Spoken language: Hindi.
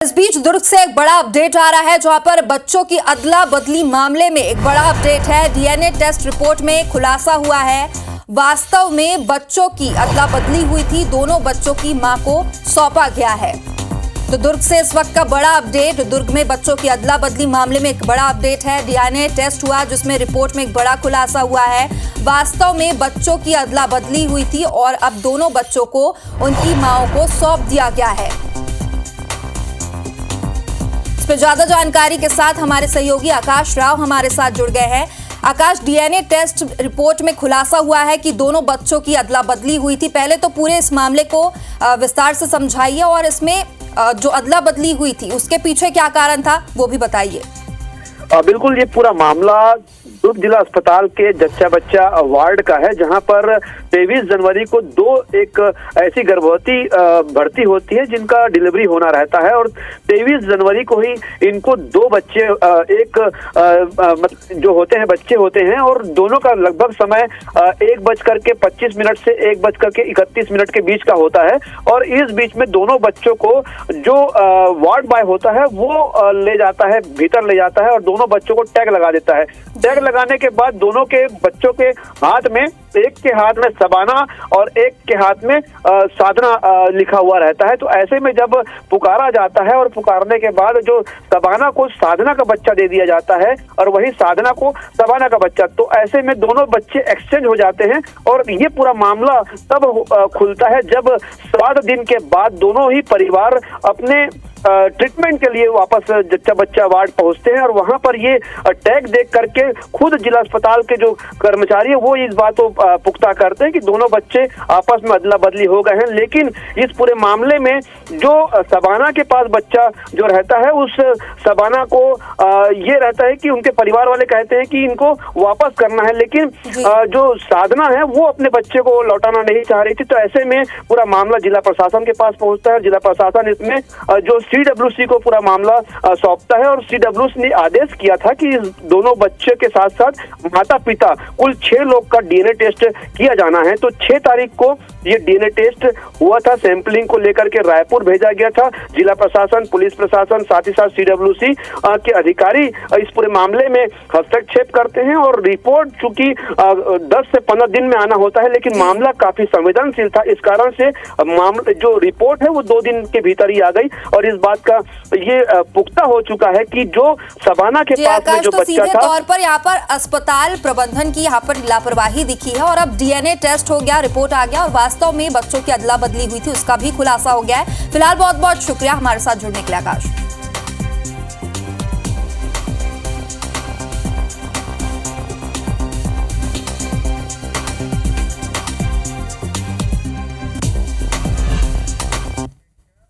इस बीच दुर्ग से एक बड़ा अपडेट आ रहा है, जहां पर बच्चों की अदला बदली मामले में एक बड़ा अपडेट है। डीएनए टेस्ट रिपोर्ट में खुलासा हुआ है, वास्तव में बच्चों की अदला बदली हुई थी, दोनों बच्चों की मां को सौंपा गया है। तो दुर्ग से इस वक्त का बड़ा अपडेट, दुर्ग में बच्चों की अदला बदली मामले में एक बड़ा अपडेट है। डीएनए टेस्ट हुआ, जिसमें रिपोर्ट में एक बड़ा खुलासा हुआ है, वास्तव में बच्चों की अदला बदली हुई थी और अब दोनों बच्चों को उनकी मांओं को सौंप दिया गया है। ज्यादा जानकारी के साथ हमारे सहयोगी आकाश राव हमारे साथ जुड़ गए हैं। आकाश, डीएनए टेस्ट रिपोर्ट में खुलासा हुआ है कि दोनों बच्चों की अदला बदली हुई थी। पहले तो पूरे इस मामले को विस्तार से समझाइए और इसमें जो अदला बदली हुई थी उसके पीछे क्या कारण था वो भी बताइए। बिल्कुल, ये पूरा मामला दुर्ग जिला अस्पताल के जच्चा बच्चा वार्ड का है, जहां पर 23 जनवरी को एक ऐसी गर्भवती भर्ती होती है जिनका डिलीवरी होना रहता है और 23 जनवरी को ही इनको दो बच्चे जो होते हैं बच्चे होते हैं और दोनों का लगभग समय 1:25 से 1:31 के बीच का होता है। और इस बीच में दोनों बच्चों को जो वार्ड बॉय होता है वो ले जाता है, भीतर ले जाता है और दोनों बच्चों को टैग लगा देता है। टैग लगाने के बाद दोनों के बच्चों के हाथ में, एक के हाथ में सबाना और एक के हाथ में साधना लिखा हुआ रहता है। तो ऐसे में जब पुकारा जाता है और पुकारने के बाद जो सबाना को साधना का बच्चा दे दिया जाता है और वही साधना को सबाना का बच्चा, तो ऐसे में दोनों बच्चे एक्सचेंज हो जाते हैं। और ये पूरा मामला तब खुलता है जब 7 दिन के बाद दोनों ही परिवार अपने ट्रीटमेंट के लिए वापस जच्चा बच्चा वार्ड पहुंचते हैं और वहां पर ये टैग देख करके खुद जिला अस्पताल के जो कर्मचारी है वो इस बात को पुख्ता करते हैं कि दोनों बच्चे आपस में अदला बदली हो गए हैं। लेकिन इस पूरे मामले में जो सबाना के पास बच्चा जो रहता है, उस सबाना को ये रहता है कि उनके परिवार वाले कहते हैं कि इनको वापस करना है, लेकिन जो साधना है वो अपने बच्चे को लौटाना नहीं चाह रही थी। तो ऐसे में पूरा मामला जिला प्रशासन के पास पहुंचता है। जिला प्रशासन इसमें जो सीडब्ल्यूसी को पूरा मामला सौंपता है और सीडब्ल्यूसी ने आदेश किया था कि इस दोनों बच्चे के साथ साथ माता पिता कुल 6 लोग का डीएनए टेस्ट किया जाना है। तो 6 तारीख को ये डीएनए टेस्ट हुआ था, सैंपलिंग को लेकर के रायपुर भेजा गया था। जिला प्रशासन, पुलिस प्रशासन, साथ ही साथ सीडब्ल्यूसी के अधिकारी इस पूरे मामले में हस्तक्षेप करते हैं और रिपोर्ट चूंकि 10 से 15 दिन में आना होता है, लेकिन मामला काफी संवेदनशील था, इस कारण से मामले जो रिपोर्ट है वो 2 दिन के भीतर ही आ गई और इस बात का ये पुख्ता हो चुका है कि जो सबाना के पास में जो बच्चा था, तौर पर यहाँ पर अस्पताल प्रबंधन की यहाँ पर लापरवाही दिखी है और अब डीएनए टेस्ट हो गया, रिपोर्ट आ गया और वास्तव में बच्चों की अदला बदली हुई थी उसका भी खुलासा हो गया है। फिलहाल बहुत बहुत शुक्रिया हमारे साथ जुड़ने के लिए आकाश।